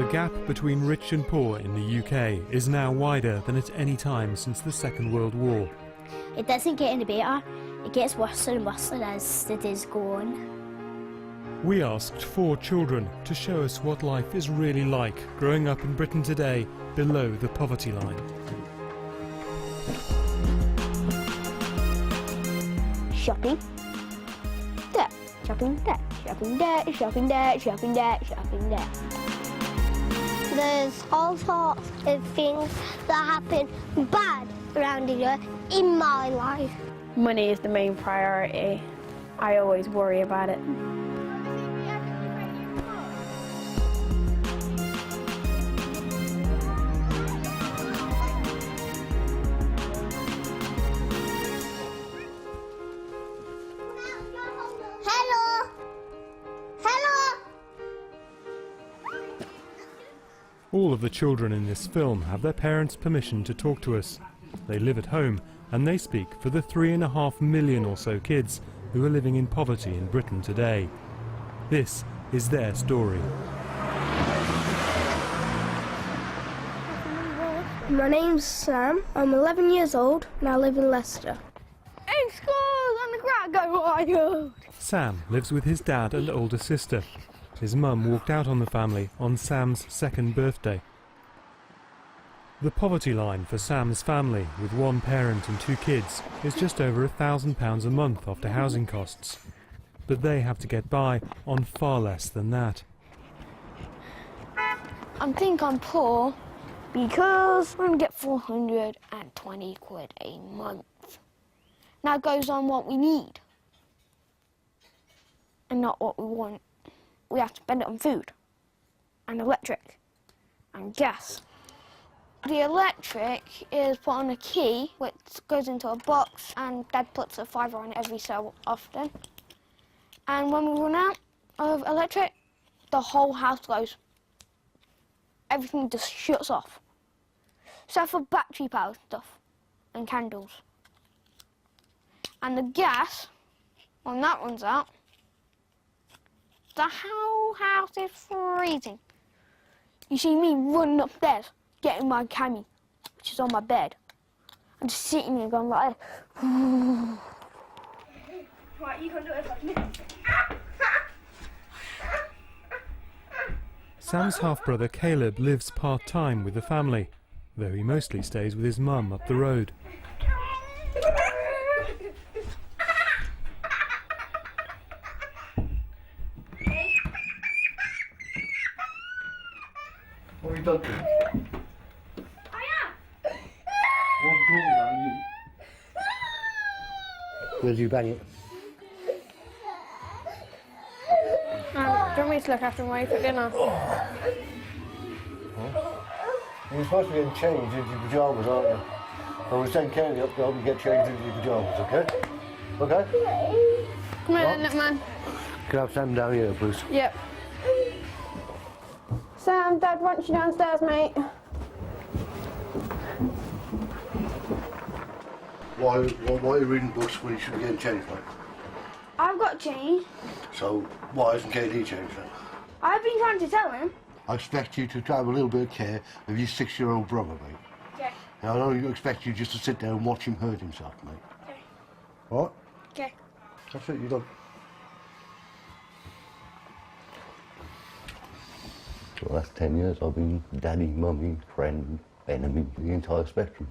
The gap between rich and poor in the UK is now wider than at any time since the Second World War. It doesn't get any better, it gets worse and worse as the days go on. We asked 4 children to show us what life is really like growing up in Britain today below the poverty line. Shopping. There. Shopping there. Shopping there. Shopping there. Shopping there. Shopping there. There's all sorts of things that happen bad around here in my life. Money is the main priority. I always worry about it. Hello? Hello? All of the children in this film have their parents' permission to talk to us. They live at home and they speak for the 3.5 million or so kids who are living in poverty in Britain today. This is their story. My name's Sam, I'm 11 years old and I live in Leicester. In school, on the ground, go wild. Sam lives with his dad and older sister. His mum walked out on the family on Sam's 2nd birthday. The poverty line for Sam's family, with 1 parent and 2 kids, is just over £1,000 a month after housing costs. But they have to get by on far less than that. I think I'm poor because I'm going to get 420 quid a month. That goes on what we need and not what we want. We have to spend it on food and electric and gas. The electric is put on a key which goes into a box and Dad puts a fiver on it every so often. And when we run out of electric, the whole house goes. Everything just shuts off. Except for battery powered stuff and candles. And the gas, when that runs out, the whole house is freezing. You see me running upstairs, getting my cami, which is on my bed. I'm just sitting there going like this. Right, you can do it like me. Sam's half-brother Caleb lives part-time with the family, though he mostly stays with his mum up the road. What have you done to him? I am. What's wrong with you? Where'd you bang it? Do you want me to look after him while you cook dinner? You're supposed to be getting changed into your pyjamas, aren't you? I was saying Kaylee up to help you get changed into your pyjamas, okay? Okay? Come here then, little man. Can I have Sam down here, please? Yep. Sam, Dad wants you downstairs, mate. Why are you reading books when you should be getting changed, mate? I've got changed. So, why isn't KD changed then? I've been trying to tell him. I expect you to have a little bit of care of your 6-year-old brother, mate. Okay. Now, I don't expect you just to sit there and watch him hurt himself, mate. Okay. What? Okay. That's it, you're done. For the last 10 years, I've been daddy, mummy, friend, enemy, the entire spectrum.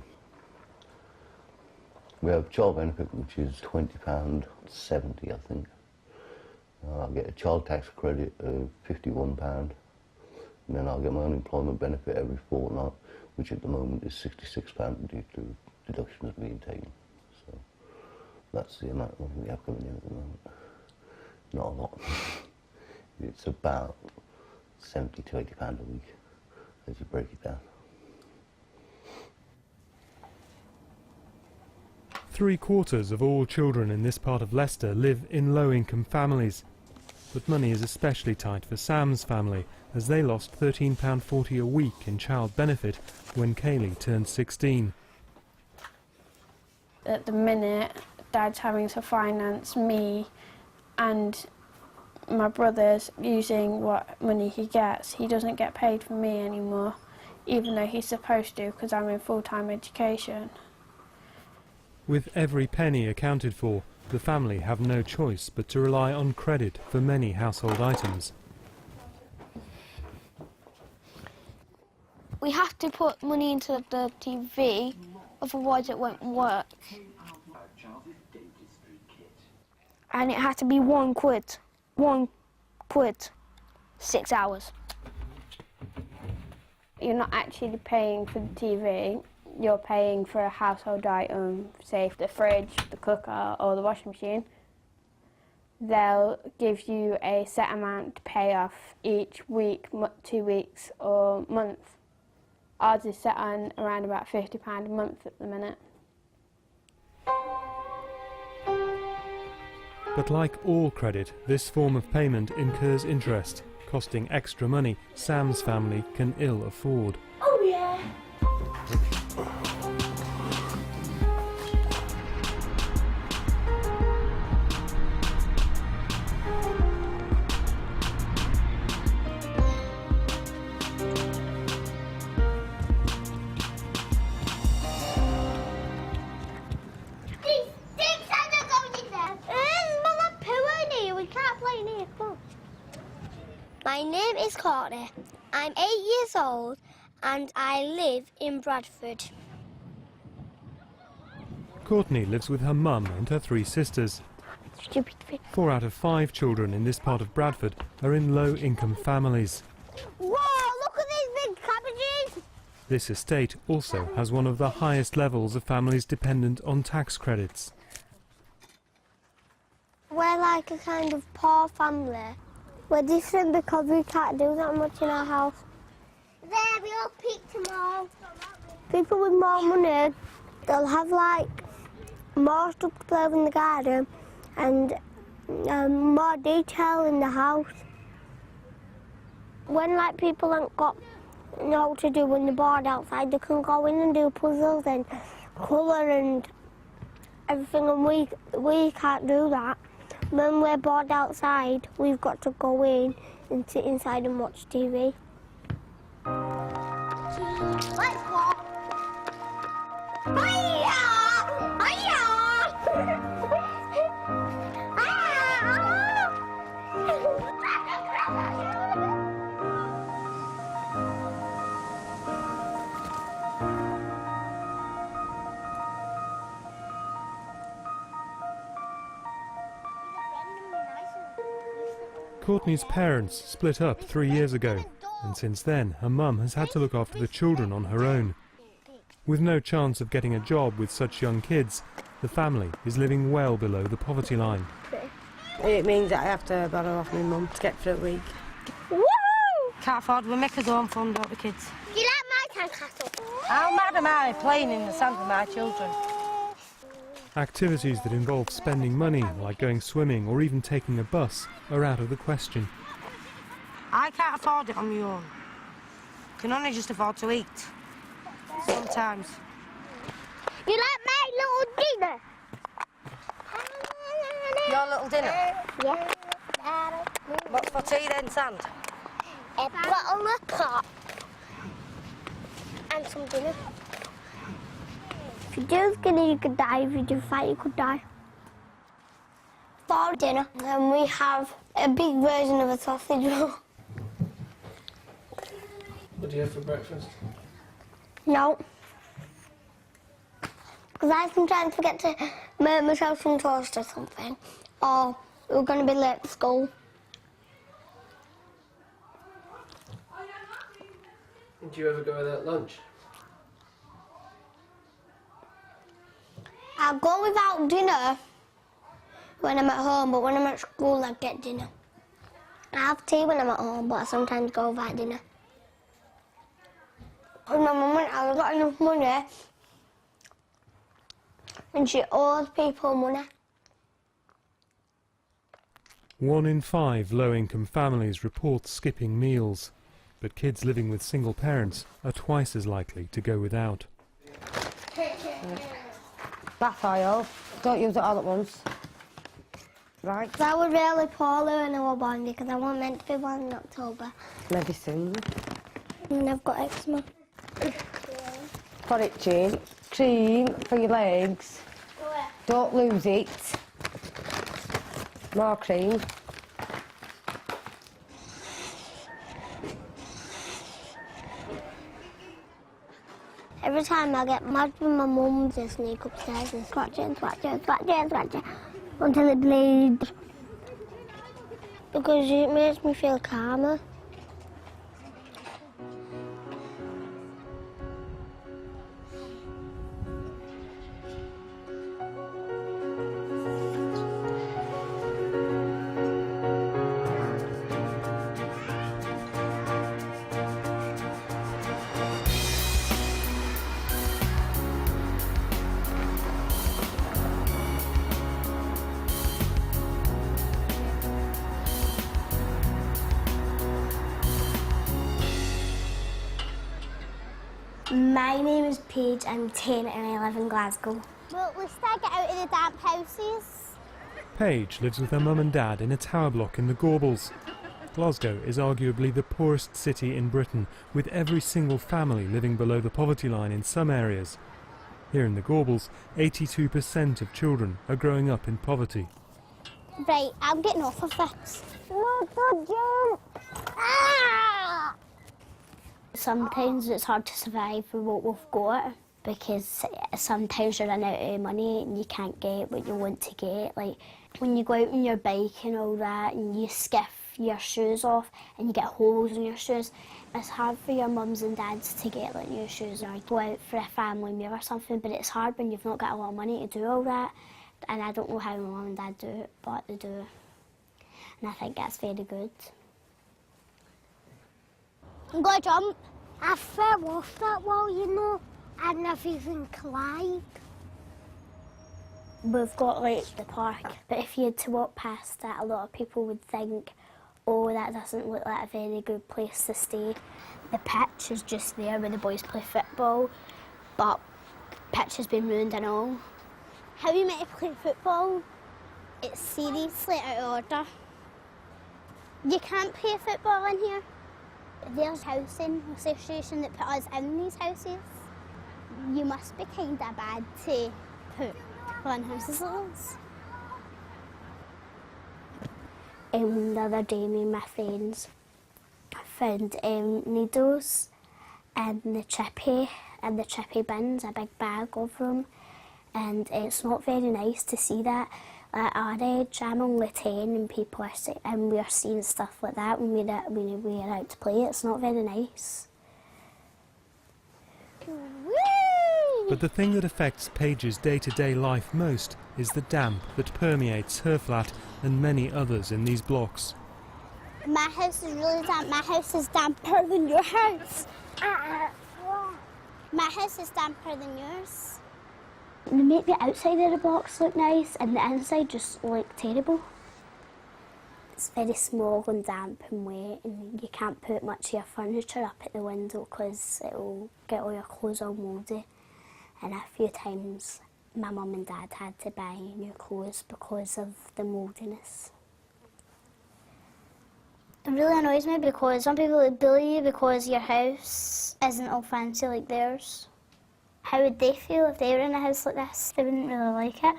We have child benefit, which is £20.70, I think. I get a child tax credit of £51, and then I'll get my unemployment benefit every fortnight, which at the moment is £66 due to deductions being taken. So that's the amount of money we have coming in at the moment. Not a lot. It's about £70 to £80 a week as you break it down. 3/4 of all children in this part of Leicester live in low-income families. But money is especially tight for Sam's family, as they lost £13.40 a week in child benefit when Kaylee turned 16. At the minute, Dad's having to finance me and my brother's using what money he gets. He doesn't get paid for me anymore, even though he's supposed to because I'm in full-time education. With every penny accounted for, the family have no choice but to rely on credit for many household items. We have to put money into the TV, otherwise it won't work. And it has to be £1. £1. 6 hours. You're not actually paying for the TV, you're paying for a household item, say the fridge, the cooker or the washing machine. They'll give you a set amount to pay off each week, 2 weeks or month. Ours is set on around about £50 a month at the minute. But like all credit, this form of payment incurs interest, costing extra money Sam's family can ill afford. Oh yeah! My name is Courtney. I'm 8 years old and I live in Bradford. Courtney lives with her mum and her 3 sisters. Stupid thing. 4 out of 5 children in this part of Bradford are in low-income families. Whoa, look at these big cabbages! This estate also has one of the highest levels of families dependent on tax credits. We're like a kind of poor family. We're different because we can't do that much in our house. There, we all picked them all. People with more money, they'll have like more stuff to play with in the garden and more detail in the house. When like people haven't got know what to do when they're bored outside, they can go in and do puzzles and colour and everything, and we can't do that. When we're bored outside, we've got to go in and sit inside and watch TV. Let's go. Hiya! Hiya! Courtney's parents split up 3 years ago, and since then her mum has had to look after the children on her own. With no chance of getting a job with such young kids, the family is living well below the poverty line. It means that I have to borrow off my mum to get through a week. Woo! Can't afford, we make us own fund, don't we, kids? Do you like my sandcastle? How mad am I playing in the sand with my children? Activities that involve spending money, like going swimming or even taking a bus, are out of the question. I can't afford it on my own. Can only just afford to eat. Sometimes. You like my little dinner? Your little dinner? Yeah. What's for tea then, sand? A bottle of pop and some dinner. If you do skinny, you could die. If you do fat, you could die. For dinner, then we have a big version of a sausage roll. What do you have for breakfast? No. Because I sometimes forget to make myself some toast or something. Or we're going to be late for school. Do you ever go without lunch? I'll go without dinner when I'm at home, but when I'm at school, I get dinner. I have tea when I'm at home, but I sometimes go without dinner. Because my mum went out, I got enough money, and she owes people money. 1 in 5 low-income families report skipping meals, but kids living with single parents are twice as likely to go without. Bath oil. Don't use it all at once. Right, I was really poorly when I was born because I wasn't meant to be born in October. medicine. And I've got eczema. For it, Jane. Cream for your legs. Don't lose it. More cream. Every time I get mad with my mum, just sneak upstairs and scratch it and scratch it and scratch it and scratch it until it bleeds. Because it makes me feel calmer. My name is Paige, I'm 10 and I live in Glasgow. Well, at least I get out of the damp houses. Paige lives with her mum and dad in a tower block in the Gorbals. Glasgow is arguably the poorest city in Britain, with every single family living below the poverty line in some areas. Here in the Gorbals, 82% of children are growing up in poverty. Right, I'm getting off of this. No, don't jump! Ah! Sometimes it's hard to survive with what we've got because sometimes you run out of money and you can't get what you want to get. Like when you go out on your bike and all that and you skiff your shoes off and you get holes in your shoes, it's hard for your mums and dads to get like new shoes or go out for a family meal or something, but it's hard when you've not got a lot of money to do all that. And I don't know how my mum and dad do it, but they do. And I think that's very good. I'm going to jump. I fell off that wall, you know. I've never even climbed. We've got like the park, but if you had to walk past that, a lot of people would think, oh, that doesn't look like a very good place to stay. The pitch is just there where the boys play football, but the pitch has been ruined and all. How are you meant to play football? It's seriously out of order. You can't play football in here. There's a housing association that put us in these houses. You must be kind of bad to put people in houses like this. The other day, me and my friends found needles in the chippy bins, a big bag of them, and it's not very nice to see that. At our age, I'm only 10 and people are and we're seeing stuff like that when we're out to play. It's not very nice. But the thing that affects Paige's day-to-day life most is the damp that permeates her flat and many others in these blocks. My house is really damp. My house is damper than your house. My house is damper than yours. They make the outside of the blocks look nice and the inside just look terrible. It's very small and damp and wet and you can't put much of your furniture up at the window because it'll get all your clothes all mouldy. And a few times my mum and dad had to buy new clothes because of the mouldiness. It really annoys me because some people would bully you because your house isn't all fancy like theirs. How would they feel if they were in a house like this? They wouldn't really like it.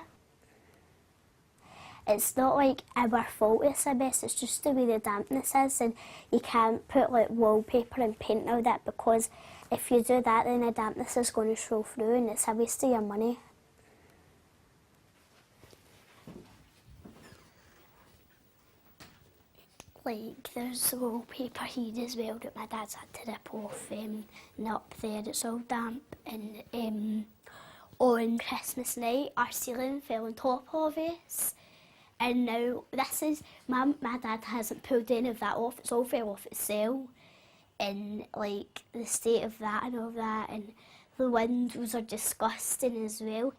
It's not like our fault, it's I guess, it's just the way the dampness is, and you can't put like wallpaper and paint and all that because if you do that then the dampness is going to show through and it's a waste of your money. Like there's wallpaper here as well that my dad's had to rip off, and up there it's all damp, and on Christmas night our ceiling fell on top of us, and now this is, my dad hasn't pulled any of that off, it's all fell off itself, and like the state of that and all that, and the windows are disgusting as well.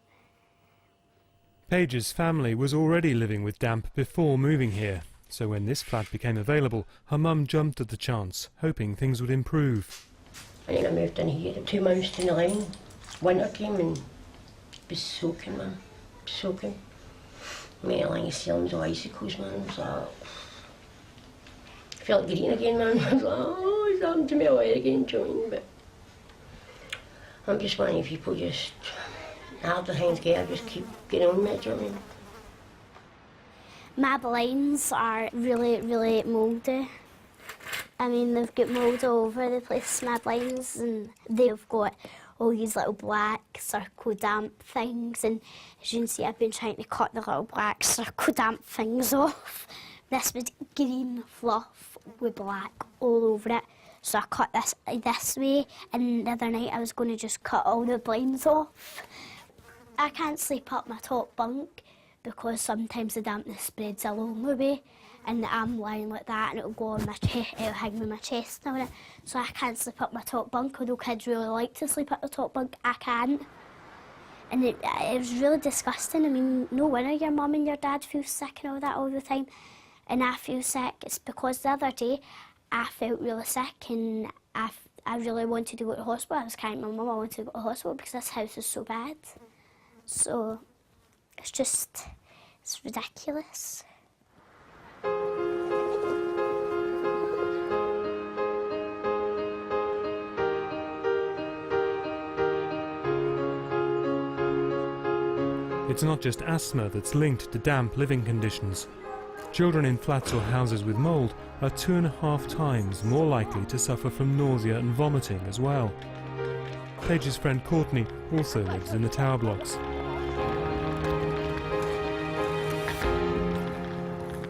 Paige's family was already living with damp before moving here. So when this flat became available, her mum jumped at the chance, hoping things would improve. And then I moved in here 2 months to the line. Winter came and it was soaking, man. Soaking. Mate, I think selling these icicles, man. So I felt green again, man. I was like, oh, it's happened to me away again, do you know what I mean? But I'm just one of people just have their hands get, just keep getting on with it, do you know what I mean? My blinds are really, really mouldy. I mean, they've got mould all over the place, my blinds, and they've got all these little black circle damp things, and as you can see, I've been trying to cut the little black circle damp things off. This was green fluff with black all over it, so I cut this way, and the other night I was going to just cut all the blinds off. I can't sleep up my top bunk because sometimes the dampness spreads along the way, and I'm lying like that and it'll go on my chest, it'll hang with my chest and all that. So I can't sleep up my top bunk, although kids really like to sleep at the top bunk, I can't. And it was really disgusting. I mean, no wonder your mum and your dad feel sick and all that all the time. And I feel sick, it's because the other day I felt really sick and I really wanted to go to the hospital. I was carrying my mum, I wanted to go to the hospital because this house is so bad. So it's ridiculous. It's not just asthma that's linked to damp living conditions. Children in flats or houses with mould are 2.5 times more likely to suffer from nausea and vomiting as well. Paige's friend Courtney also lives in the tower blocks.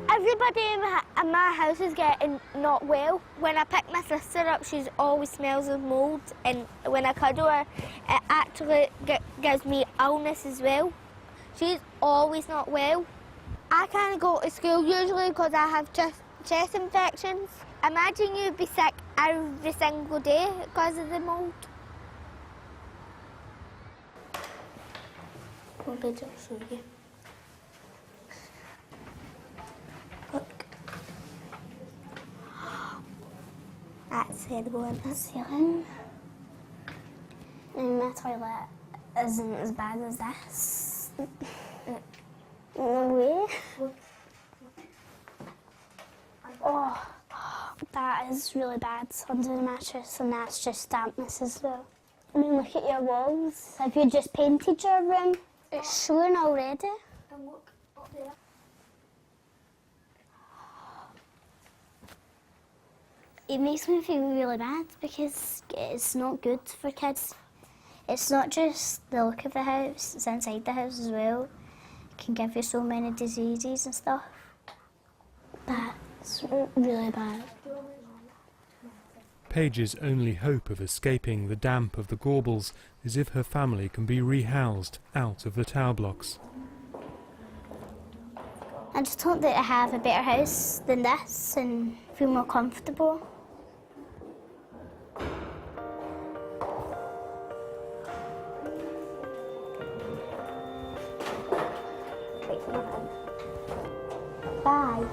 Everybody in my house is getting not well. When I pick my sister up, she always smells of mould, and when I cuddle her, it actually gives me illness as well. She's always not well. I can't go to school usually because I have chest infections. Imagine you'd be sick every single day because of the mould. What did I show you? Look. That's terrible in the ceiling. And my toilet isn't as bad as this. No way. Oh, that is really bad under the mattress, and that's just dampness as well. I mean, look at your walls. Have you just painted your room? It's showing already. And look up there. It makes me feel really bad because it's not good for kids. It's not just the look of the house, it's inside the house as well. It can give you so many diseases and stuff. That's really bad. Paige's only hope of escaping the damp of the Gorbals is if her family can be rehoused out of the tower blocks. I just hope that I have a better house than this and feel more comfortable. Bye.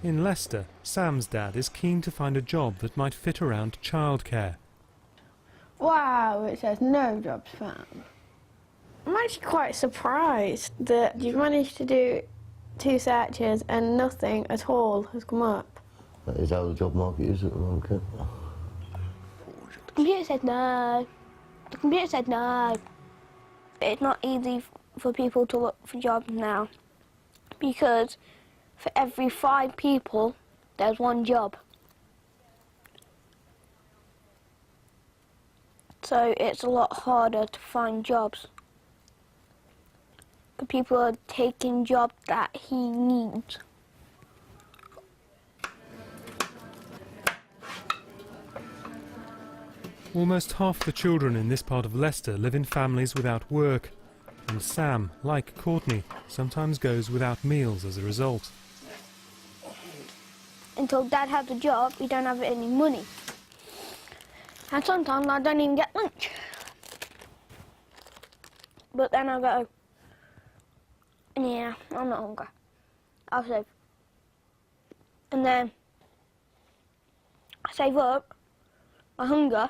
In Leicester, Sam's dad is keen to find a job that might fit around childcare. Wow, it says no jobs found. I'm actually quite surprised that you've managed to do 2 searches and nothing at all has come up. That is how the job market is at the moment, Kate. The computer said no. The computer said no. It's not easy for people to look for jobs now because for every 5 people, there's 1 job. So it's a lot harder to find jobs. People are taking jobs that he needs. Almost half the children in this part of Leicester live in families without work, and Sam, like Courtney, sometimes goes without meals as a result. Until Dad has a job, we don't have any money. And sometimes I don't even get lunch. But then I go, yeah, I'm not hungry. I'll save. And then I save up my hunger,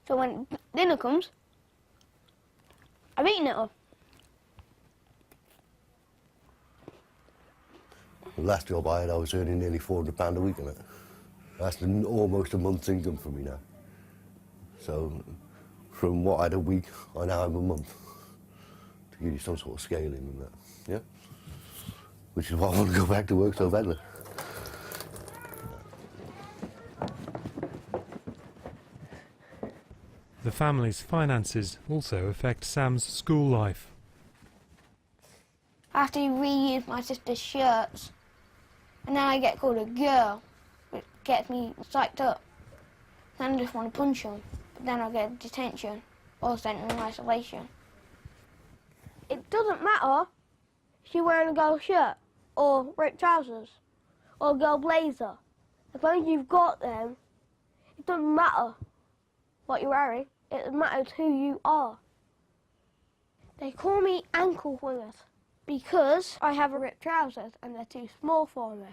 so when dinner comes, I've eaten it all. The last job I had, I was earning nearly £400 a week on it. That's almost a month's income for me now. So from what I had a week, I now have a month. To give you some sort of scaling and that, yeah? Which is why I want to go back to work so badly. The family's finances also affect Sam's school life. I have to reuse my sister's shirts, and then I get called a girl, which gets me psyched up. Then I just want to punch them, but then I get detention or sent in isolation. It doesn't matter if you're wearing a girl shirt or ripped trousers or a girl blazer. As long as you've got them, it doesn't matter what you're wearing, it matters who you are. They call me ankle wingers because I have ripped trousers and they're too small for me,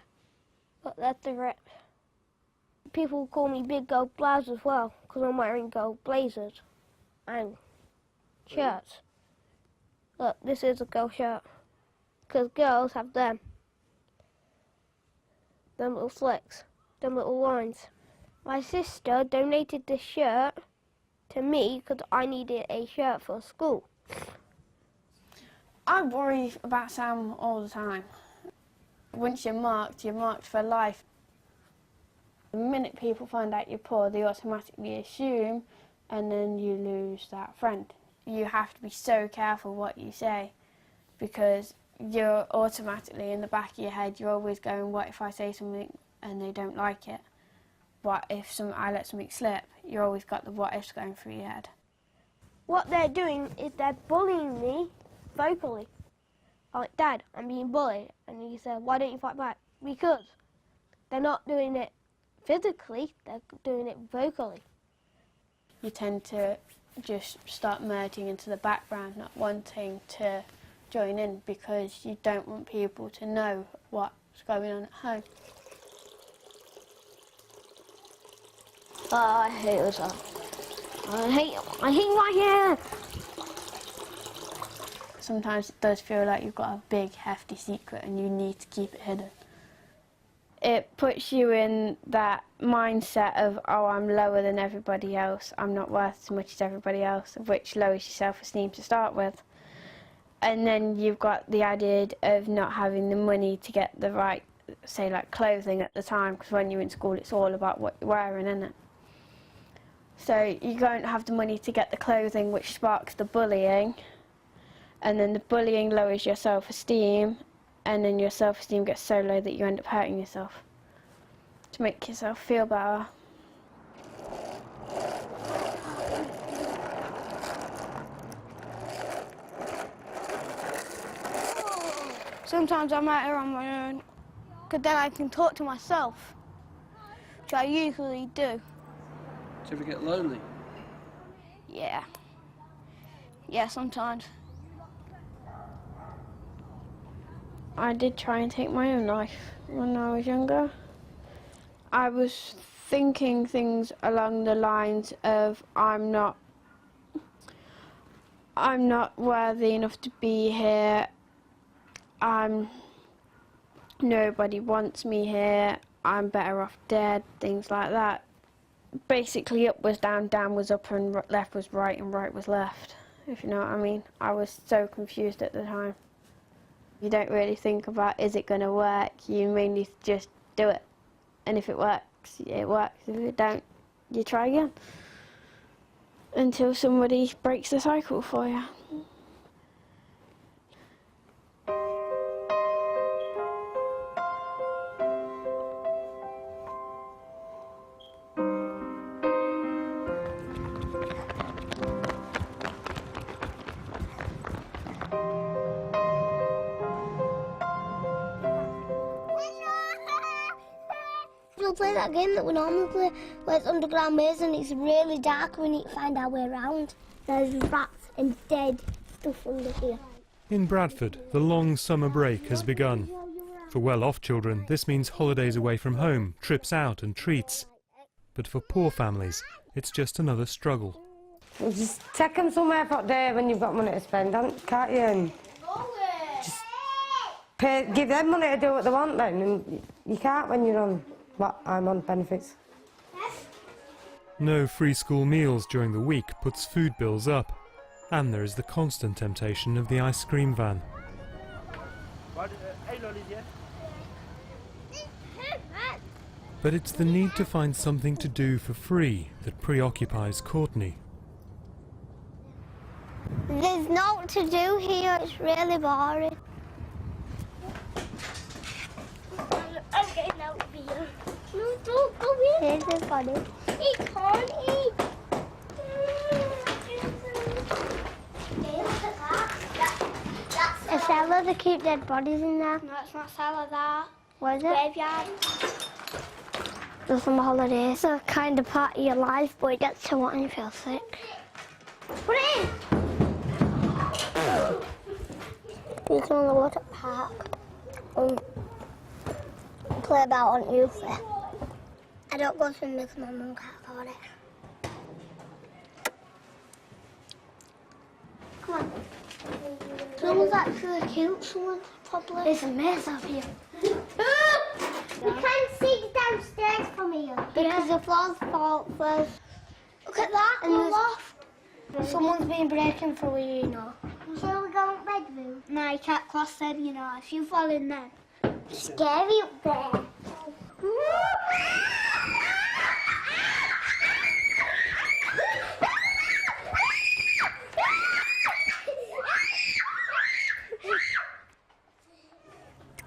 but they're too ripped. People call me big gold blouse as well because I'm wearing gold blazers and shirts. Look, this is a girl shirt because girls have them little flicks, them little lines. My sister donated this shirt to me because I needed a shirt for school. I worry about Sam all the time. Once you're marked for life. The minute people find out you're poor, they automatically assume, and then you lose that friend. You have to be so careful what you say, because you're automatically in the back of your head, you're always going, what if I say something and they don't like it? What if I let something slip? You always got the what ifs going through your head. What they're doing is they're bullying me vocally. Like, Dad, I'm being bullied. And he said, why don't you fight back? Because they're not doing it physically, they're doing it vocally. You tend to just start merging into the background, not wanting to join in because you don't want people to know what's going on at home. Oh, I hate this. I hate my hair. Sometimes it does feel like you've got a big, hefty secret and you need to keep it hidden. It puts you in that mindset of, oh, I'm lower than everybody else, I'm not worth as much as everybody else, which lowers your self-esteem to start with. And then you've got the idea of not having the money to get the right, say, like clothing at the time, because when you're in school it's all about what you're wearing, isn't it? So you don't have the money to get the clothing, which sparks the bullying, and then the bullying lowers your self-esteem, and then your self-esteem gets so low that you end up hurting yourself to make yourself feel better. Sometimes I'm out here on my own, because then I can talk to myself, which I usually do. Do you ever get lonely? Yeah. Yeah, sometimes. I did try and take my own life when I was younger. I was thinking things along the lines of, I'm not worthy enough to be here. Nobody wants me here. I'm better off dead, things like that. Basically, up was down, down was up, and left was right, and right was left, if you know what I mean. I was so confused at the time. You don't really think about, is it going to work? You mainly just do it. And if it works, it works. If it don't, you try again. Until somebody breaks the cycle for you. We'll play that game that we normally play, where it's underground maze and it's really dark and we need to find our way around. There's rats and dead stuff under here. In Bradford, the long summer break has begun. For well-off children, this means holidays away from home, trips out and treats. But for poor families, it's just another struggle. Well, just take them somewhere for a day when you've got money to spend, can't you? And just give them money to do what they want then, and you can't when you're on what I'm on benefits. No free school meals during the week puts food bills up. And there is the constant temptation of the ice cream van. But it's the need to find something to do for free that preoccupies Courtney. There's naught to do here, it's really boring. I'm getting out of here. No, don't go in. This is funny. He can't eat. A cellar to keep dead bodies in there. No, it's not cellar, that. What is it? Graveyard. The summer holidays. It's a kind of part of your life, but it gets to when you feel sick. Put it in! You can only go to the park and play about on youth. I don't go swimming because my mum can't afford it. Come on. Someone's actually cute, someone probably. There's a mess up here. We can't see downstairs from here because the floor's fault first. Look at that, And and there's- loft. Someone's been breaking through here, you know. Shall we go in bedroom? No, you can't cross them, you know. If you fall in there. Scary up there.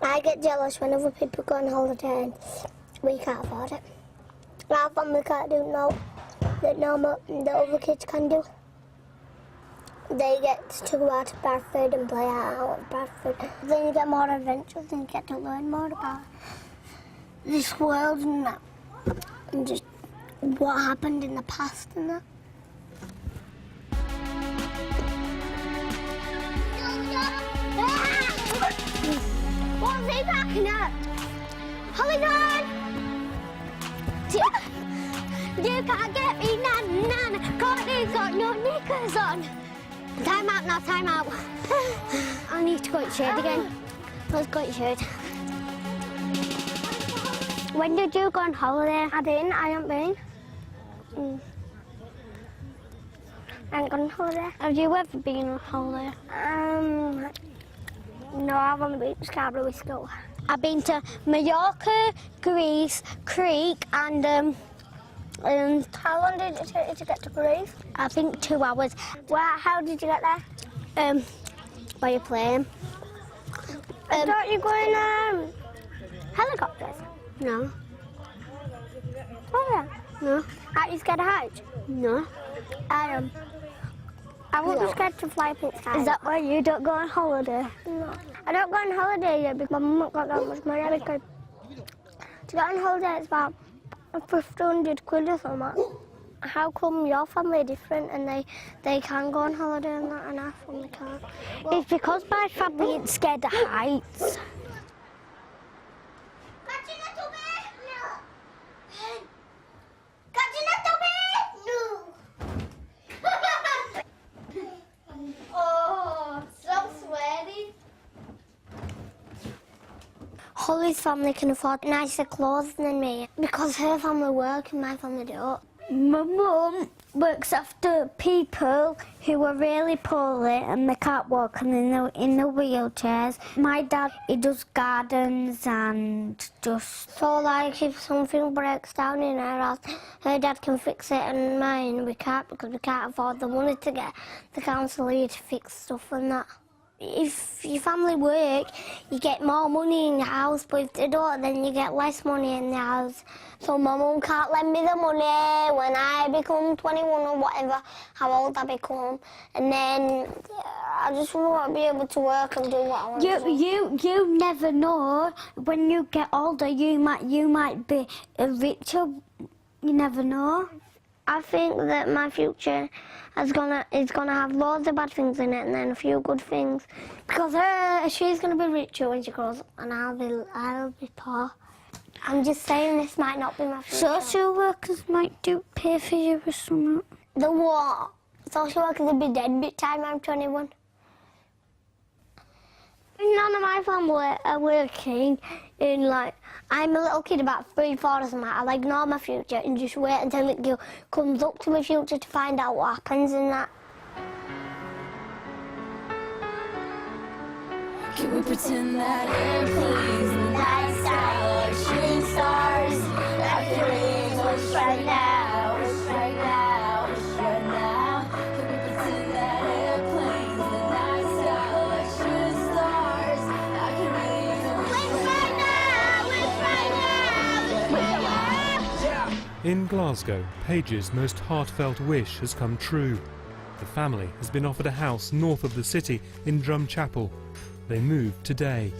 I get jealous when other people go on holiday and we can't afford it. Our family can't do no that the other kids can do. They get to go out to Bradford and play out at Bradford. Then you get more adventures and you get to learn more about this world and that. And just what happened in the past and that. What's he backing up? Hold on! You can't get me, nan. Courtney's got no knickers on. Time out now, time out. I need to go to shade again. Let's go to shade. When did you go on holiday? I haven't been. I haven't gone on holiday. Have you ever been on holiday? No, I've only been to Scarborough with school. I've been to Mallorca, Greece, Crete, and how long did it take you to get to Greece? I think 2 hours. How did you get there? By a plane. Don't you go in helicopters? No. Oh yeah. No. Are you scared of heights? No. I am. I won't be scared to fly Prince Sky. Is that why you don't go on holiday? No. I don't go on holiday yet because my mum not got that much money because to go on holiday it's about 1,500 quid or something. How come your family are different and they can go on holiday and that and our family can't? It's because my family is scared of heights. Oh, so sweaty. Holly's family can afford nicer clothes than me because her family work and my family don't. My mum works after people who are really poorly and they can't walk and they're in the wheelchairs. My dad, he does gardens and just... So like if something breaks down in her house, her dad can fix it and mine we can't because we can't afford the money to get the council here to fix stuff and that. If your family work, you get more money in your house, but if they don't, then you get less money in the house. So my mum can't lend me the money when I become 21 or whatever, how old I become. And then I just want to be able to work and do what I want to do. You never know. When you get older, you might be richer. You never know. I think that my future is gonna have loads of bad things in it and then a few good things. Because she's gonna be richer when she grows up and I'll be poor. I'm just saying this might not be my future. Social workers might pay for you or something. The what? Social workers will be dead by the time I'm 21. None of my family are working in, like, I'm a little kid about 3, 4 or something. I'll ignore my future and just wait until it comes up to my future to find out what happens in that. Can we pretend that airplanes in the night sky are shooting stars? That feeling's worse right now, worse right now, worse right now. Can we pretend that airplanes in the night sky are shooting stars? That feeling's worse right now, worse right now, worse right now. In Glasgow, Paige's most heartfelt wish has come true. The family has been offered a house north of the city in Drumchapel. They move today.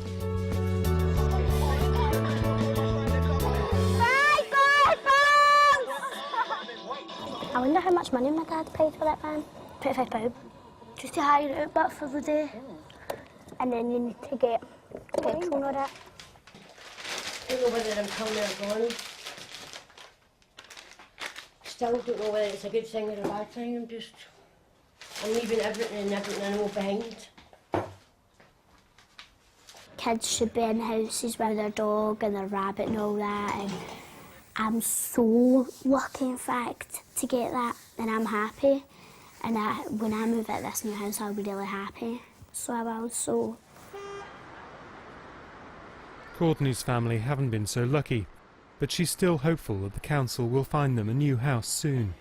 I wonder how much money my dad paid for that van. £25. Just to hire it out back for the day. And then you need to get petrol on it. I don't know whether I'm coming or going. Still don't know whether it's a good thing or a bad thing. I'm leaving everything and all behind. Kids should be in houses with their dog and their rabbit and all that. And I'm so lucky, in fact, to get that. And I'm happy. And when I move out this new house, I'll be really happy. So I will, so. Courtney's family haven't been so lucky, but she's still hopeful that the council will find them a new house soon.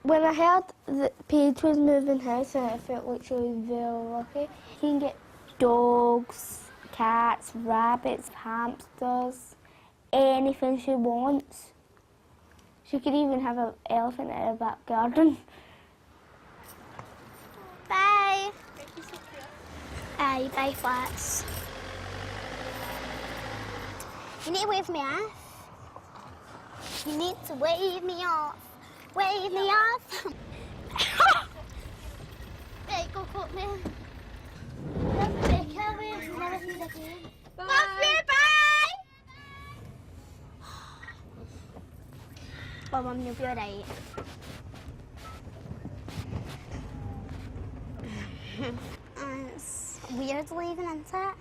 When I heard that Paige was moving house, I felt like she was very lucky. You can get dogs, cats, rabbits, hamsters, anything she wants. She could even have an elephant in her back garden. Bye. Bye flats. You need to wave me off. You need to wave me off. Wave me off. Right, go Courtney. Take care of you. Never see you again. Bye. Love you, bye. Well, Mum, you'll be alright. It's weird leaving, isn't it?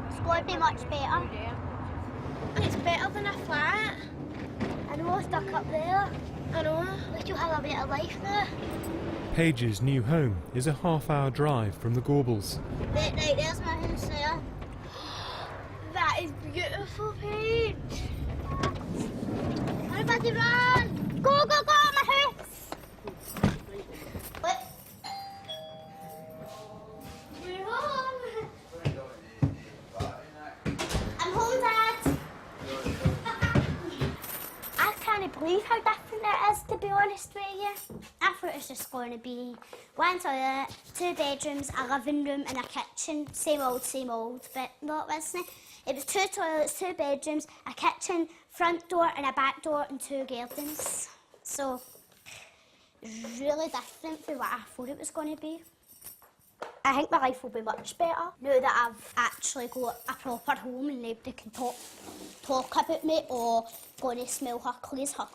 It's going to be much better. It's better than a flat. I know, stuck up there. I know. At least you'll have a better life there. Paige's new home is a half-hour drive from the Gorbals. Right, there's my house there. That is beautiful, Paige. Everybody run! Go, go, go, my house! Wait. We're home. I'm home, Dad. I can't believe how different it is, to be honest with you. I thought it was just going to be one toilet, 2 bedrooms, a living room and a kitchen. Same old, but no, it wasn't. It was 2 toilets, 2 bedrooms, a kitchen, front door and a back door and 2 gardens. So, really different from what I thought it was going to be. I think my life will be much better now that I've actually got a proper home and nobody can talk about me or going to smell her clothes are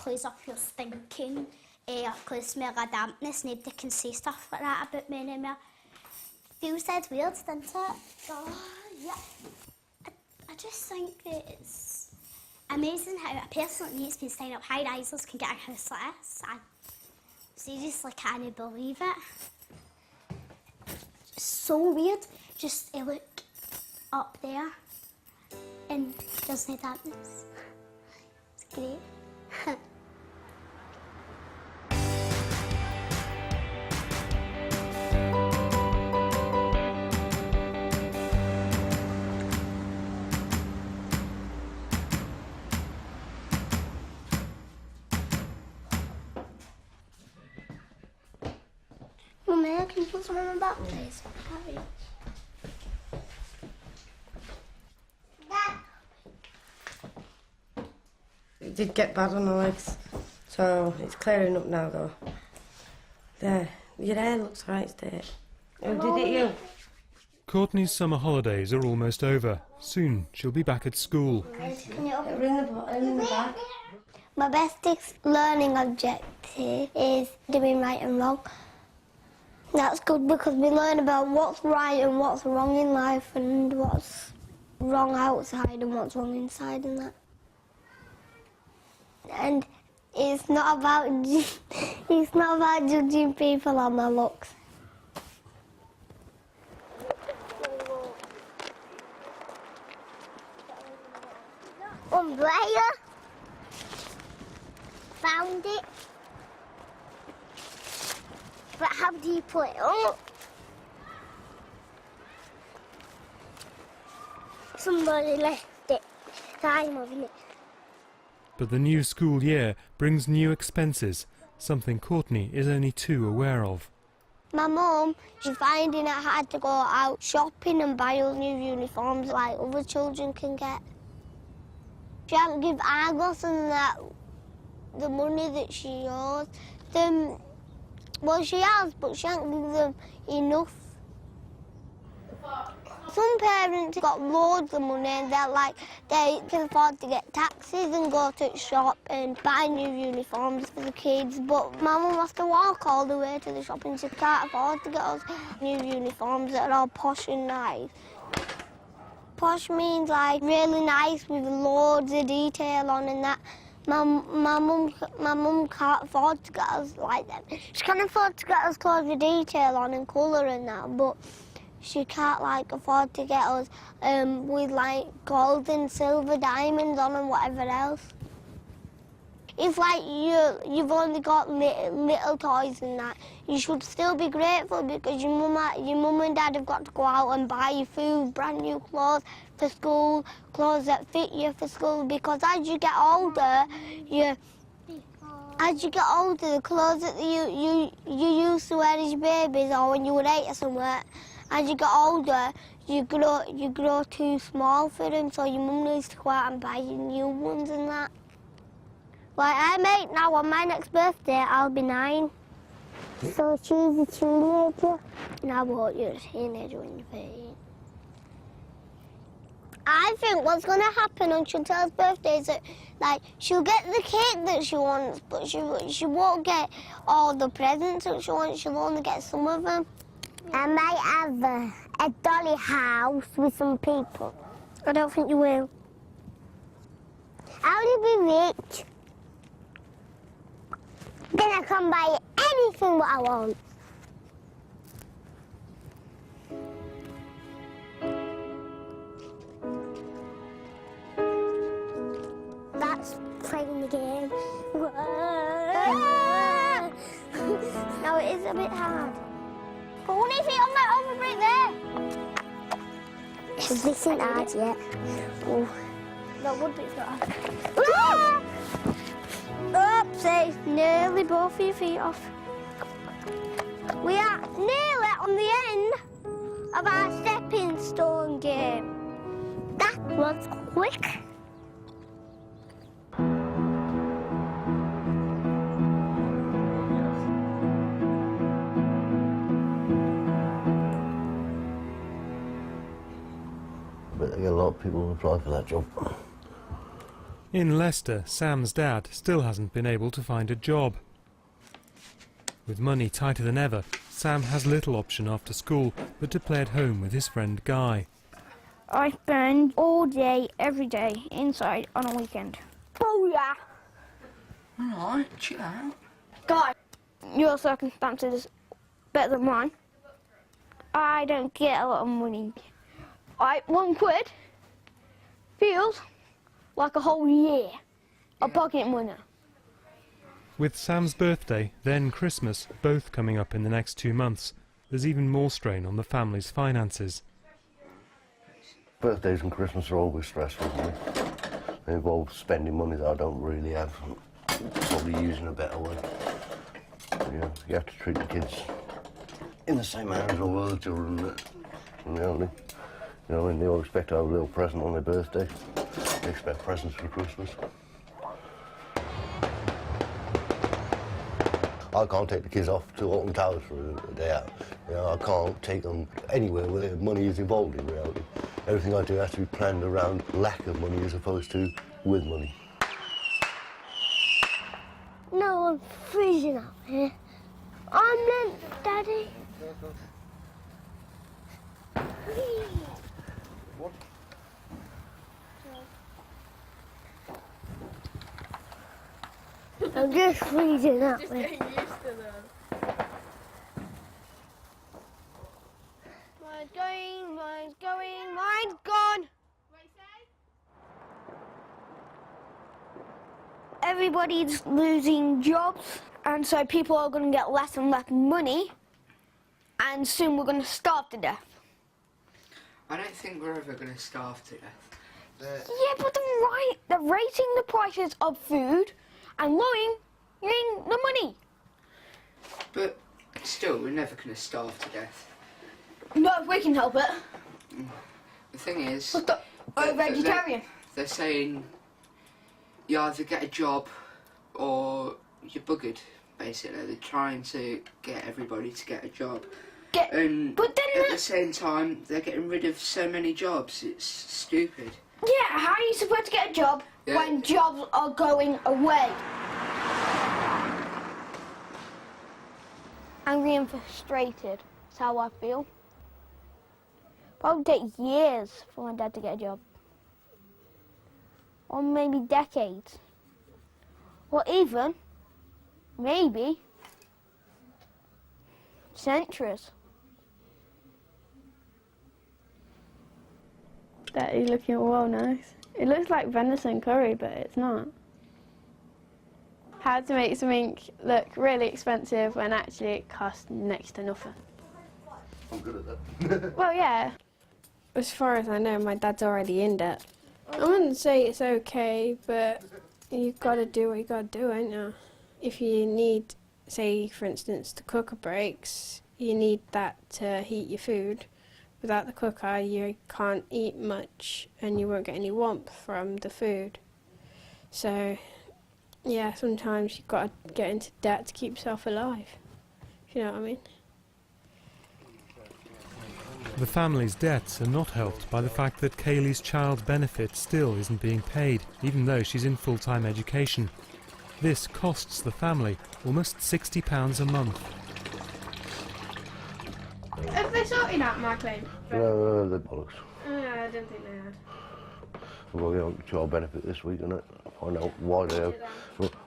pure stinking. Her clothes smell of dampness, nobody can say stuff like that about me anymore. Feels dead weird, doesn't it? Oh, yeah. I just think that it's amazing how a person like me that's been staying up high-risers can get a house like this. I seriously can't believe it. It's so weird just to look up there and there's no darkness. It's great. Mummy, can you put some on my back, please? It did get bad on the legs, so So it's clearing up now, though. There, your hair looks right straight. Who did it, you? Courtney's summer holidays are almost over. Soon she'll be back at school. In the back. My best learning objective is doing right and wrong. That's good because we learn about what's right and what's wrong in life and what's wrong outside and what's wrong inside and that. And it's not about judging people on their looks. Umbrella. Found it. But how do you put it up? Somebody left it. I'm having it. But the new school year brings new expenses, something Courtney is only too aware of. My mum, she's finding it hard to go out shopping and buy all new uniforms like other children can get. She hasn't given Argos and that the money that she owes them. Well, she has, but she hasn't given them enough. Some parents got loads of money and they're like, they can afford to get taxis and go to the shop and buy new uniforms for the kids. But my mum has to walk all the way to the shop and she can't afford to get us new uniforms that are all posh and nice. Posh means like really nice with loads of detail on and that. My mum can't afford to get us like them. She can afford to get us clothes with detail on and colour and that, but she can't like afford to get us with like gold and silver diamonds on and whatever else. If like you've only got little toys and that, you should still be grateful because your mum and dad have got to go out and buy you food, brand new clothes for school, clothes that fit you for school. Because as you get older, the clothes that you used to wear as babies or when you were 8 or somewhere, as you get older, you grow too small for them. So your mum needs to go out and buy you new ones and that. Like I'm 8 now, on my next birthday I'll be 9. So she's a teenager. And I hope you're a teenager when you're 13. I think what's going to happen on Chantel's birthday is that like, she'll get the cake that she wants, but she won't get all the presents that she wants, she'll only get some of them. I might have a dolly house with some people. I don't think you will. I'll be rich. Then I can buy anything what I want. That's playing the game. No, it is a bit hard. But what if you on that over right there? This isn't hard yet. Oh. That would be hard. Oopsie, nearly both of your feet off. We are nearly on the end of our stepping stone game. That was quick. But they get a lot of people who apply for that job. In Leicester, Sam's dad still hasn't been able to find a job. With money tighter than ever, Sam has little option after school but to play at home with his friend Guy. I spend all day, every day, inside on a weekend. Booyah! Alright, chill out. Guy, your circumstances better than mine. I don't get a lot of money. £1 feels like a whole year of pocket money. With Sam's birthday, then Christmas, both coming up in the next 2 months, there's even more strain on the family's finances. Birthdays and Christmas are always stressful for me. They involve spending money that I don't really have, probably using a better way. But, yeah, you have to treat the kids in the same manner as all other children. They all expect to have a little present on their birthday. They expect presents for Christmas. I can't take the kids off to Alton Towers for a day out. You know, I can't take them anywhere where money is involved in reality. Everything I do has to be planned around lack of money as opposed to with money. No, I'm freezing out here. I'm not, Daddy. I'm just freezing out here. Getting used to them. Mine's going, mine's going, mine's gone. Everybody's losing jobs, and so people are going to get less and less money, and soon we're going to starve to death. I don't think we're ever going to starve to death. Yeah, but they're raising the prices of food and lowering the money. But still, we're never going to starve to death. No, if we can help it. The thing is... I'm vegetarian. They're saying you either get a job or you're buggered, basically. They're trying to get everybody to get a job. But then at the same time, they're getting rid of so many jobs. It's stupid. Yeah, how are you supposed to get a job when jobs are going away? Angry and frustrated. That's how I feel. Probably take years for my dad to get a job. Or maybe decades. Or even, maybe, centuries. That is looking well nice. It looks like venison curry, but it's not. How to make something look really expensive when actually it costs next to nothing. I'm good at that. Well, yeah. As far as I know, my dad's already in debt. I wouldn't say it's okay, but you've got to do what you got to do, ain't you? If you need, say, for instance, the cooker breaks, you need that to heat your food. Without the cooker, you can't eat much and you won't get any warmth from the food. So, yeah, sometimes you've got to get into debt to keep yourself alive, if you know what I mean. The family's debts are not helped by the fact that Kaylee's child benefit still isn't being paid, even though she's in full-time education. This costs the family almost £60 a month. Have they sorted out my claim? No, the bollocks. I don't think they had. We'll get on child benefit this week, innit? Find out why they have,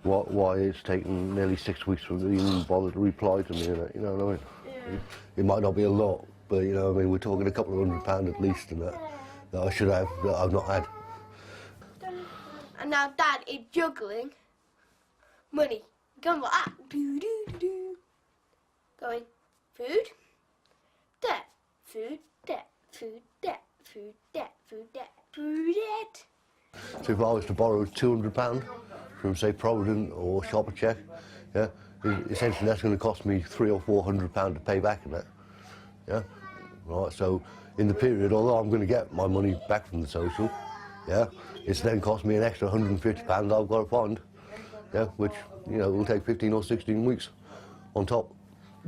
why it's taken nearly 6 weeks for them to even bother to reply to me, innit? You know what I mean? Yeah. It might not be a lot, but you know what I mean, we're talking a couple of £100 at least and that I should have, that I've not had. And now Dad is juggling money. Going like that. Do, do, do, do. Going food, debt, food, debt, food, debt, food, debt, food, debt, food, debt. So if I was to borrow £200 from, say, Provident or Shopper Check, yeah, essentially that's going to cost me £300 or £400 to pay back in that. Yeah, right. So in the period, although I'm going to get my money back from the social, yeah, it's then cost me an extra £150 I've got to find, yeah, which you know will take 15 or 16 weeks on top,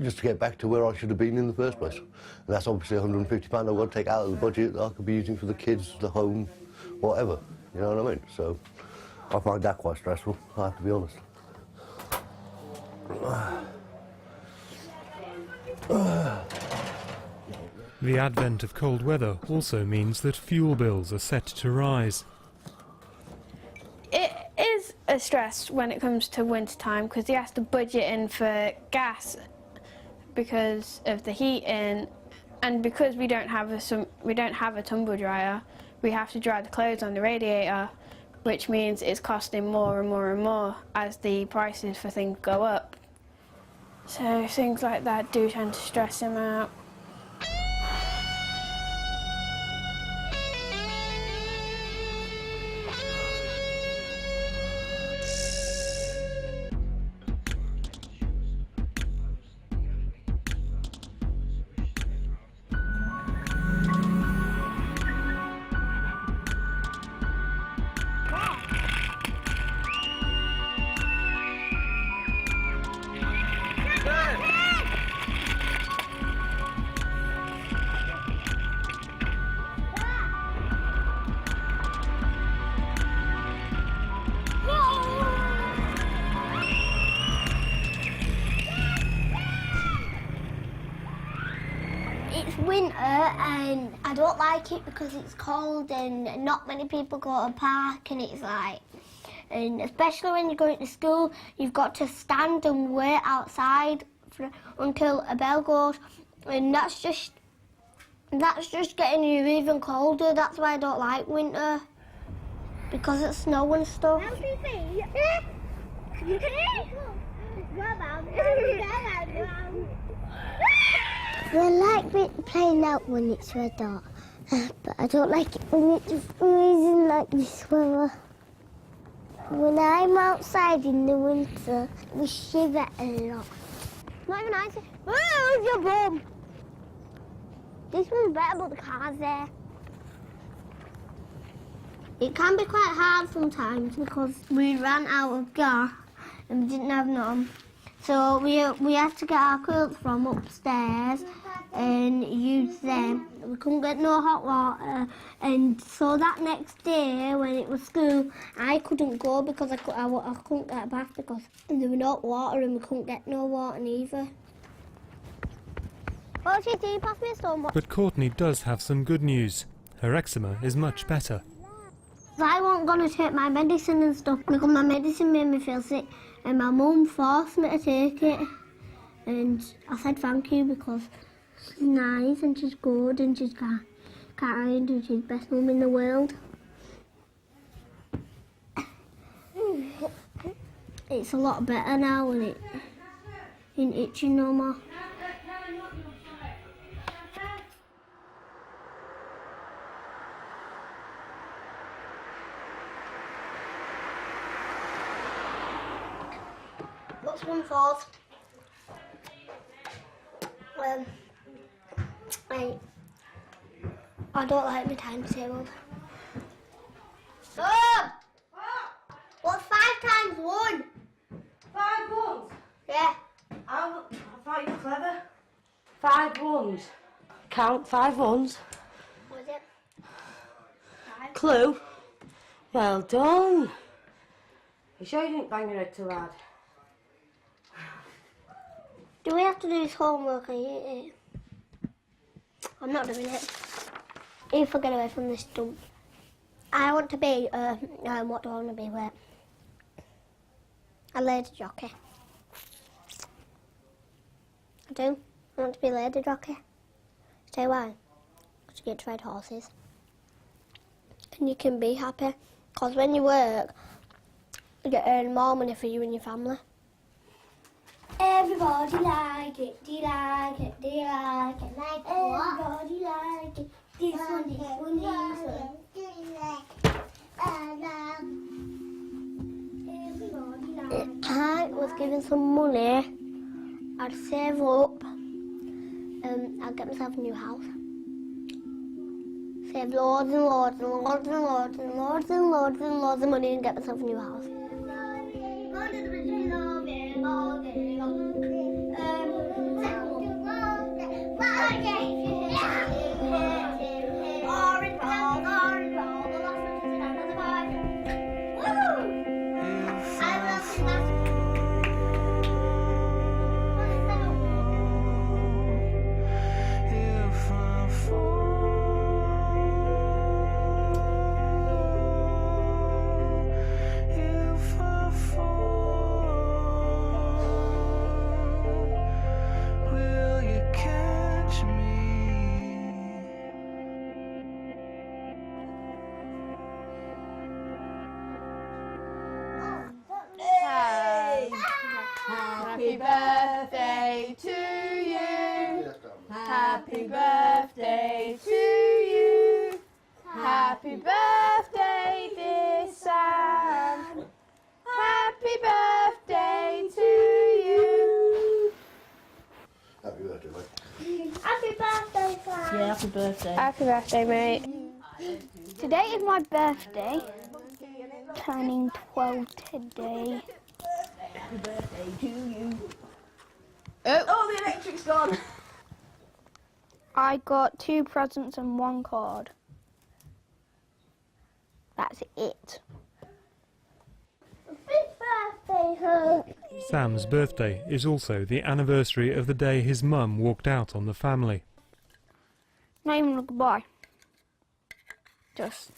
just to get back to where I should have been in the first place. And that's obviously £150 I've got to take out of the budget that I could be using for the kids, the home, whatever. You know what I mean? So I find that quite stressful, I have to be honest. The advent of cold weather also means that fuel bills are set to rise. It is a stress when it comes to winter time because you have to budget in for gas because of the heating, and because we don't have a tumble dryer, we have to dry the clothes on the radiator, which means it's costing more and more and more as the prices for things go up. So things like that do tend to stress him out. winter and I don't like it because it's cold and not many people go to park and it's like, and especially when you're going to school, you've got to stand and wait outside until a bell goes, and that's just getting you even colder. That's why I don't like winter, because it's snow and stuff. I like playing out when it's red hot, but I don't like it when it's freezing like this weather. When I'm outside in the winter, we shiver a lot. Not even nice. Where's your bum? This one's better, but the car's there. It can be quite hard sometimes because we ran out of gas and we didn't have none. So we had to get our quilts from upstairs and use them. We couldn't get no hot water, and so that next day when it was school, I couldn't go because I couldn't get a bath because there was no water and we couldn't get no water either. Well, she did pass me so much. But Courtney does have some good news. Her eczema is much better. I wasn't going to take my medicine and stuff because my medicine made me feel sick and my mum forced me to take it, and I said thank you because she's nice and she's good and she's kind and she's the best mum in the world. It's a lot better now and it ain't itching no more. What's 1/4? I don't like my timetable. Stop! What's 5 times 1? 5 ones? Yeah. I thought you were clever. 5 ones. Count 5 ones. What is it? 5. Clue. Well done. You sure you didn't bang your head too hard? Do we have to do this homework? I'm not doing it. If I get away from this dump. I want to be, what do I want to be? Where? A lady jockey. I do. I want to be a lady jockey. Say why? Because you get to ride horses. And you can be happy. Because when you work, you earn more money for you and your family. Everybody like it, do you like it, do you like it? Like everybody like it, this one, this one, this one. Do you like it? Everybody like it. If I was given some money, I'd save up, I'd get myself a new house. Save loads and loads and loads and loads and loads and loads and loads of money and get myself a new house. Happy birthday to you. Happy birthday to you. Happy birthday, dear Sam. Happy birthday to you. Happy birthday, mate. Happy birthday, Sam. Yeah, happy birthday. Happy birthday, mate. Today is my birthday. Turning 12 today. Happy birthday to you. Oh, the electric's gone. I got 2 presents and 1 card. That's it. Birthday, hug. Sam's birthday is also the anniversary of the day his mum walked out on the family. Not even a goodbye. Just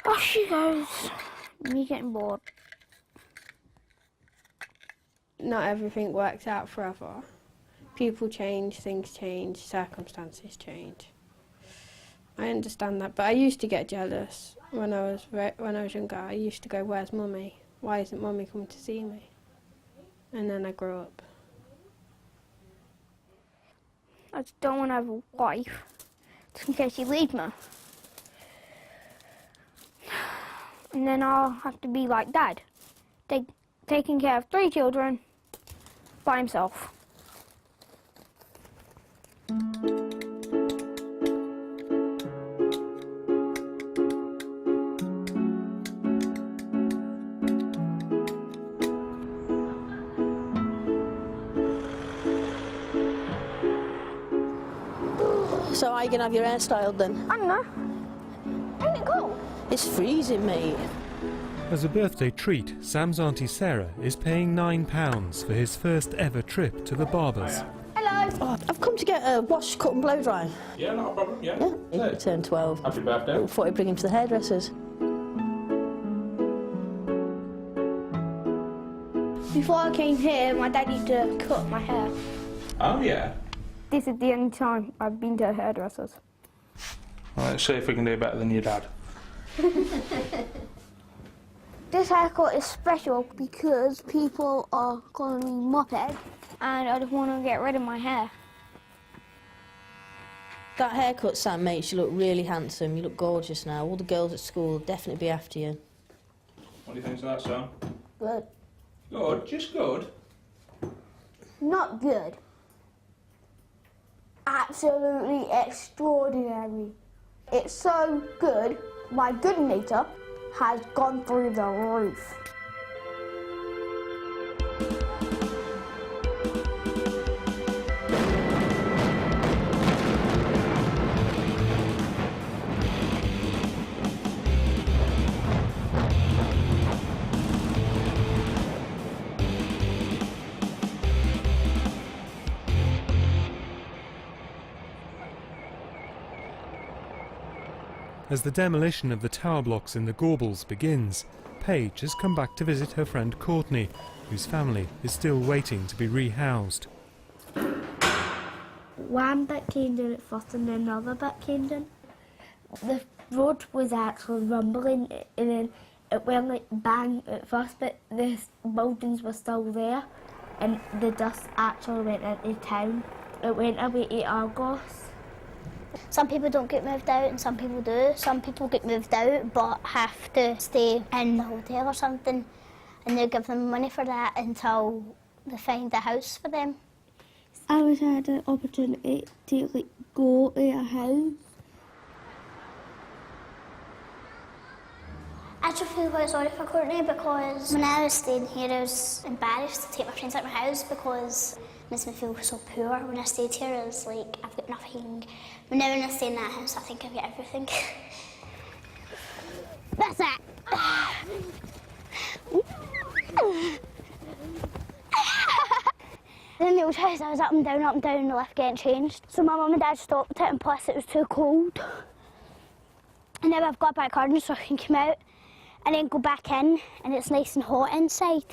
off she goes. Me getting bored. Not everything works out forever. People change, things change, circumstances change. I understand that, but I used to get jealous when I was younger. I used to go, "Where's Mummy? Why isn't Mummy coming to see me?" And then I grew up. I just don't want to have a wife, just in case you leave me. And then I'll have to be like Dad, taking care of 3 children by himself. So are you going to have your hair styled then? I don't know. Ain't it cold? It's freezing, mate. As a birthday treat, Sam's Auntie Sarah is paying £9 for his first ever trip to the barber's. Hello. Oh, I've come to get a wash, cut and blow dry. Yeah, not a problem, yeah. Yeah, he turned 12. Happy birthday. I thought I'd bring him to the hairdressers. Before I came here, my dad used to cut my hair. Oh, yeah. This is the only time I've been to hairdressers. Well, let's see if we can do better than your dad. This haircut is special because people are calling me Muppet and I just want to get rid of my hair. That haircut, Sam, makes you look really handsome. You look gorgeous now. All the girls at school will definitely be after you. What do you think of that, Sam? Good. Good, just good. Not good. Absolutely extraordinary. It's so good, my good meter has gone through the roof. As the demolition of the tower blocks in the Gorbals begins, Paige has come back to visit her friend Courtney, whose family is still waiting to be rehoused. One bit came down at first and then another bit came down. The road was actually rumbling and then it went like bang at first, but the buildings were still there and the dust actually went into town. It went away to Argos. Some people don't get moved out and some people do. Some people get moved out but have to stay in the hotel or something, and they give them money for that until they find a house for them. I wish I had an opportunity to go to a house. I just feel quite sorry for Courtney because when I was staying here I was embarrassed to take my friends out of my house because it makes me feel so poor. When I stayed here I was like, I've got nothing. But now when I stay in that house I think I've got everything. That's it. In the old house I was up and down, the lift getting changed. So my mum and dad stopped it and plus it was too cold. And now I've got back garden so I can come out and then go back in and it's nice and hot inside.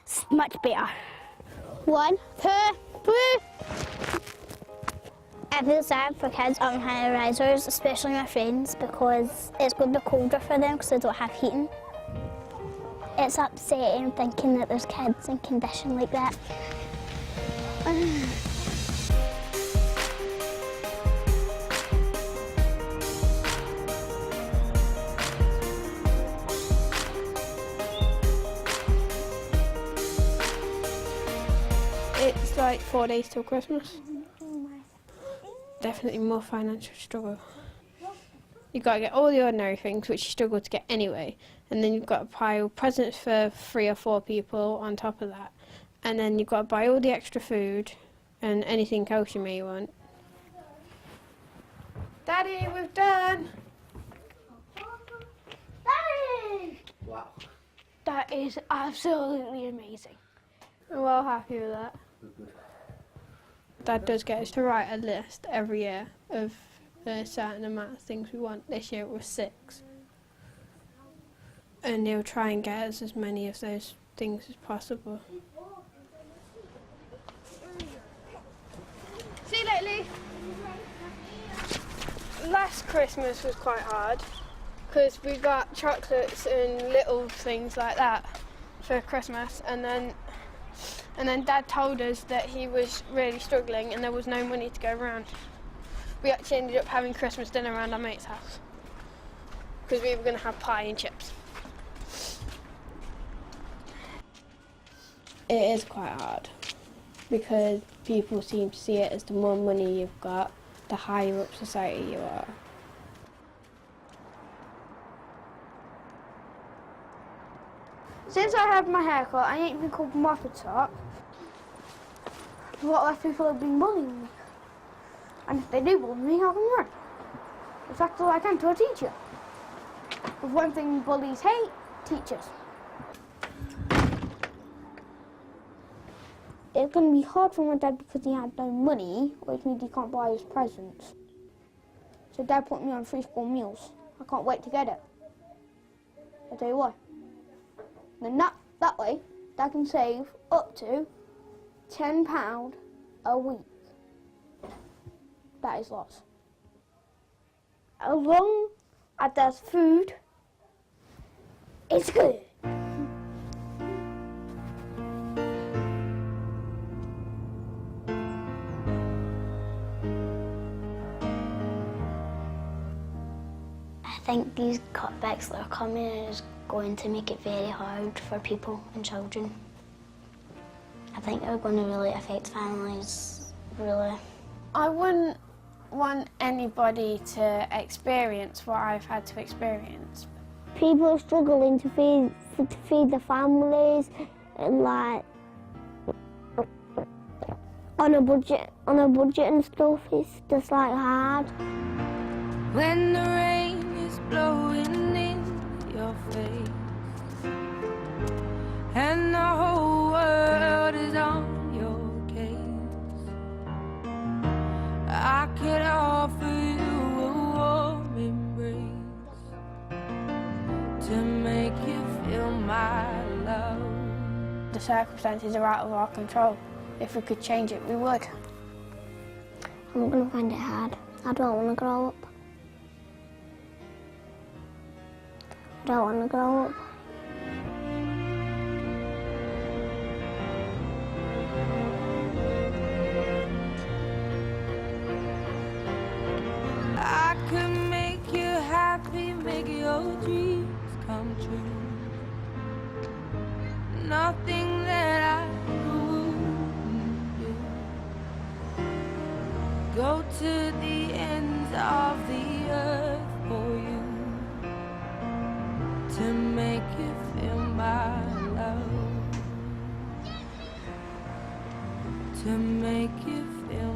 It's much better. 1, 2, 3. I feel sad for kids on high risers, especially my friends, because it's going to be colder for them because they don't have heating. It's upsetting thinking that there's kids in condition like that. It's like 4 days till Christmas. Definitely more financial struggle. You've got to get all the ordinary things which you struggle to get anyway, and then you've got to pile presents for 3 or 4 people on top of that, and then you've got to buy all the extra food and anything else you may want. Daddy, we've done! Daddy! Wow. That is absolutely amazing. I'm well happy with that. Dad does get us to write a list every year of a certain amount of things we want. This year it was 6. And he'll try and get us as many of those things as possible. See you later, Lee. Last Christmas was quite hard because we got chocolates and little things like that for Christmas, and then Dad told us that he was really struggling and there was no money to go around. We actually ended up having Christmas dinner around our mate's house because we were going to have pie and chips. It is quite hard because people seem to see it as the more money you've got, the higher up society you are. Since I had my haircut, I ain't been called Martha Top. What less people have been bullying me? And if they do bully me, I can run. In fact, all I can to a teacher. But one thing bullies hate, teachers. It's going to be hard for my dad because he had no money, which means he can't buy us presents. So Dad put me on free school meals. I can't wait to get it. I'll tell you why. Then that way, Dad can save up to £10 a week. That is lots. As long as there's food, it's good. I think these cutbacks that are coming is going to make it very hard for people and children. I think they're going to really affect families, really. I wouldn't want anybody to experience what I've had to experience. People are struggling to feed their families, and like on a budget and stuff. It's just like hard. When the rain is blowing in your face and the whole world is on your case, I could offer you a warm embrace to make you feel my love. The circumstances are out of our control. If we could change it, we would. I'm gonna find it hard. I don't want to grow up. I don't want to grow up. I could make you happy, make your dreams come true. Nothing that I wouldn't do. Go to the ends of the earth for you, to make you feel my love, to make you feel